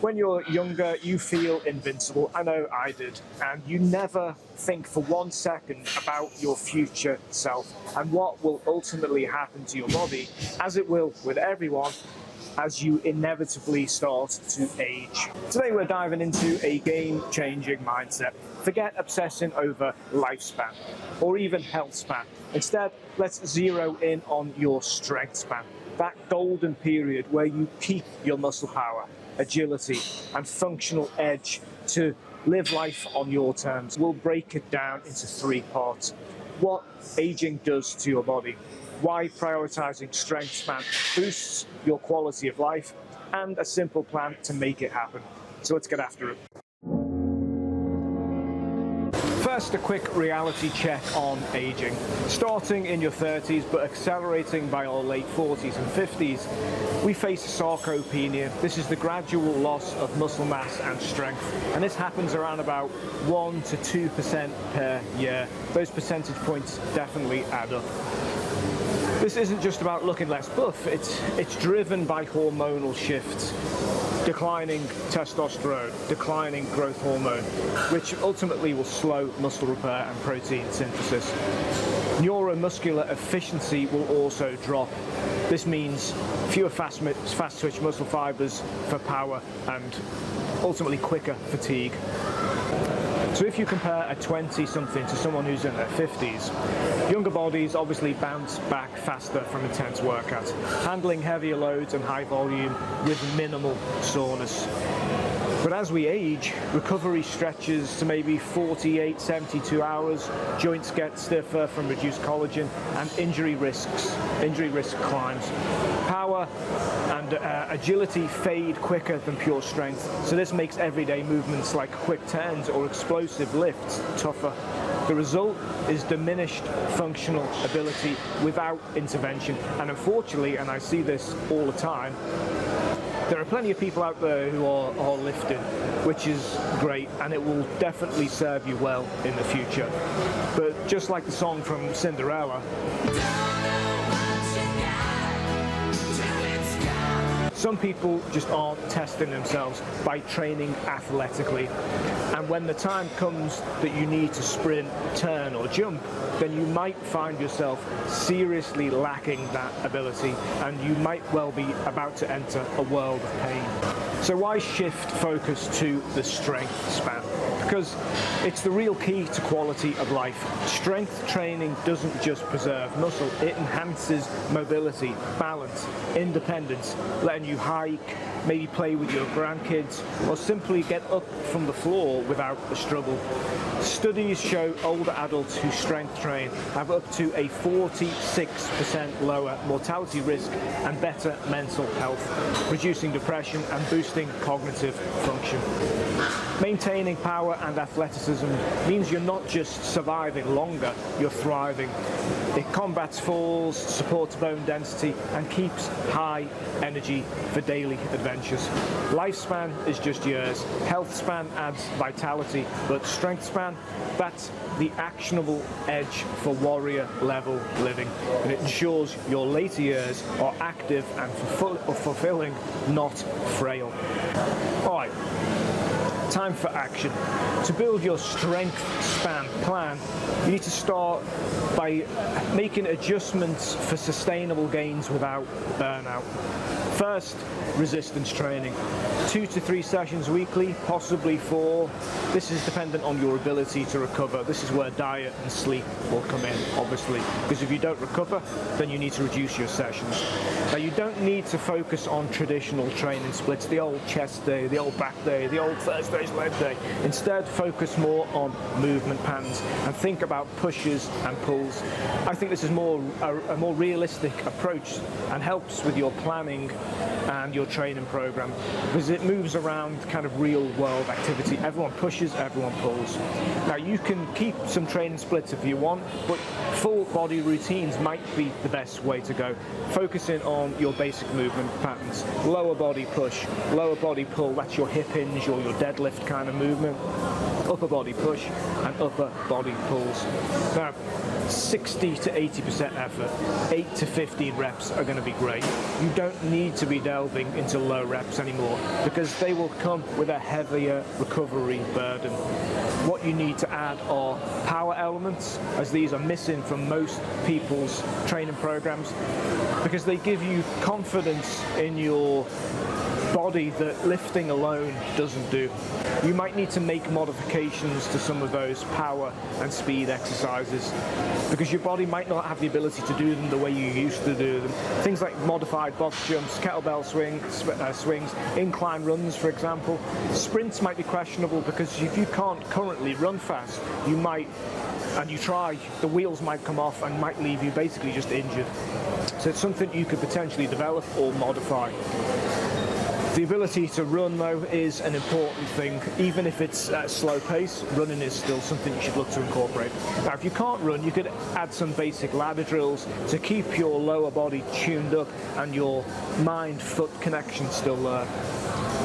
When you're younger, you feel invincible. I know I did. And you never think for 1 second about your future self and what will ultimately happen to your body, as it will with everyone, as you inevitably start to age. Today we're diving into a game-changing mindset. Forget obsessing over lifespan or even health span. Instead, let's zero in on your strength span. That golden period where you keep your muscle power, agility, and functional edge to live life on your terms. We'll break it down into 3 parts. What aging does to your body, why prioritizing strength span boosts your quality of life, and a simple plan to make it happen. So let's get after it. First, a quick reality check on aging. Starting in your 30s but accelerating by our late 40s and 50s, we face sarcopenia. This is the gradual loss of muscle mass and strength, and this happens around about 1 to 2% per year. Those percentage points definitely add up. This isn't just about looking less buff, it's driven by hormonal shifts. Declining testosterone, declining growth hormone, which ultimately will slow muscle repair and protein synthesis. Neuromuscular efficiency will also drop. This means fewer fast-twitch muscle fibers for power and ultimately quicker fatigue. So if you compare a 20-something to someone who's in their 50s, younger bodies obviously bounce back faster from intense workouts, handling heavier loads and high volume with minimal soreness. But as we age, recovery stretches to maybe 48, 72 hours, joints get stiffer from reduced collagen, and injury risk climbs. Power and agility fade quicker than pure strength, so this makes everyday movements like quick turns or explosive lifts tougher. The result is diminished functional ability without intervention, and unfortunately, and I see this all the time, there are plenty of people out there who are lifting, which is great, and it will definitely serve you well in the future. But just like the song from Cinderella, some people just aren't testing themselves by training athletically. And when the time comes that you need to sprint, turn, or jump, then you might find yourself seriously lacking that ability, and you might well be about to enter a world of pain. So why shift focus to the strength span? Because it's the real key to quality of life. Strength training doesn't just preserve muscle, it enhances mobility, balance, independence, letting you hike, maybe play with your grandkids, or simply get up from the floor without a struggle. Studies show older adults who strength train have up to a 46% lower mortality risk and better mental health, reducing depression and boosting cognitive function. Maintaining power and athleticism means you're not just surviving longer, you're thriving. It combats falls, supports bone density, and keeps high energy for daily adventures. Lifespan is just years, health span adds vitality, but strength span, that's the actionable edge for warrior level living, and it ensures your later years are active and fulfilling, not frail. Alright, time for action. To build your strength span plan, you need to start by making adjustments for sustainable gains without burnout. First, resistance training. 2 to 3 sessions weekly, possibly 4. This is dependent on your ability to recover. This is where diet and sleep will come in, obviously, because if you don't recover, then you need to reduce your sessions. Now, you don't need to focus on traditional training splits, the old chest day, the old back day, the old Thursday's leg day. Instead, focus more on movement patterns and think about pushes and pulls. I think this is a more realistic approach and helps with your planning and your training program, because it moves around kind of real world activity. Everyone pushes, everyone pulls. Now, you can keep some training splits if you want, but full body routines might be the best way to go, focusing on your basic movement patterns. Lower body push, lower body pull, that's your hip hinge or your deadlift kind of movement. Upper body push and upper body pulls. Now, 60 to 80% effort, 8 to 15 reps are going to be great. You don't need to be delving into low reps anymore, because because they will come with a heavier recovery burden. What you need to add are power elements, as these are missing from most people's training programs, because they give you confidence in your body that lifting alone doesn't do. You might need to make modifications to some of those power and speed exercises because your body might not have the ability to do them the way you used to do them. Things like modified box jumps, kettlebell swings, incline runs, for example. Sprints might be questionable because if you can't currently run fast, you might, and you try, the wheels might come off and might leave you basically just injured. So it's something you could potentially develop or modify. The ability to run, though, is an important thing. Even if it's at a slow pace, running is still something you should look to incorporate. Now, if you can't run, you could add some basic ladder drills to keep your lower body tuned up and your mind-foot connection still there.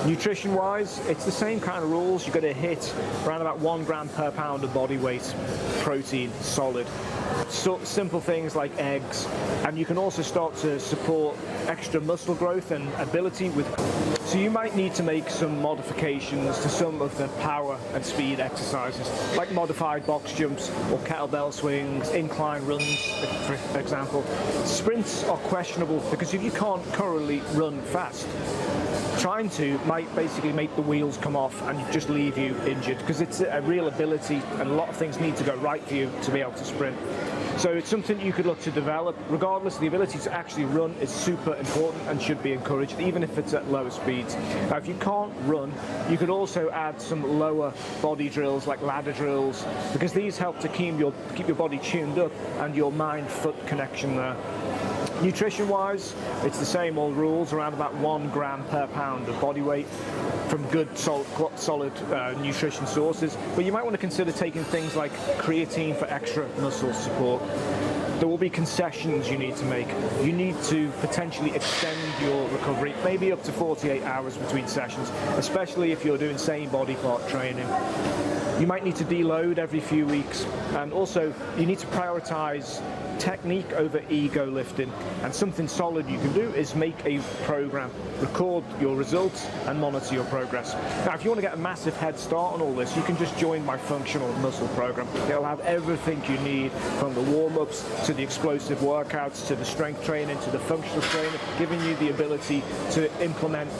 Nutrition-wise, it's the same kind of rules. You've got to hit around about 1 gram per pound of body weight, protein, solid. So simple things like eggs, and you can also start to support extra muscle growth and ability with. So you might need to make some modifications to some of the power and speed exercises, like modified box jumps or kettlebell swings, incline runs, for example. Sprints are questionable because if you can't currently run fast, trying to might basically make the wheels come off and just leave you injured because it's a real ability and a lot of things need to go right for you to be able to sprint. So it's something you could look to develop. Regardless, the ability to actually run is super important and should be encouraged, even if it's at lower speeds. Now, if you can't run, you could also add some lower body drills like ladder drills, because these help to keep your body tuned up and your mind-foot connection there. Nutrition-wise, it's the same old rules, around about 1 gram per pound of body weight from good, solid nutrition sources. But you might want to consider taking things like creatine for extra muscle support. There will be concessions you need to make. You need to potentially extend your recovery, maybe up to 48 hours between sessions, especially if you're doing same body part training. You might need to deload every few weeks, and also you need to prioritize technique over ego lifting. And something solid you can do is make a program, record your results and monitor your progress. Now, if you want to get a massive head start on all this, you can just join my functional muscle program. It'll have everything you need, from the warm-ups to the explosive workouts to the strength training to the functional training, giving you the ability to implement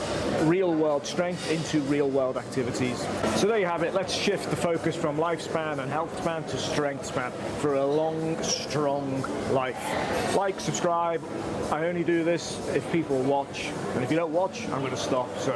real-world strength into real-world activities. So there you have it. Let's shift the focus from lifespan and health span to strength span for a long, strong life. Like, subscribe. I only do this if people watch, and if you don't watch, I'm going to stop. So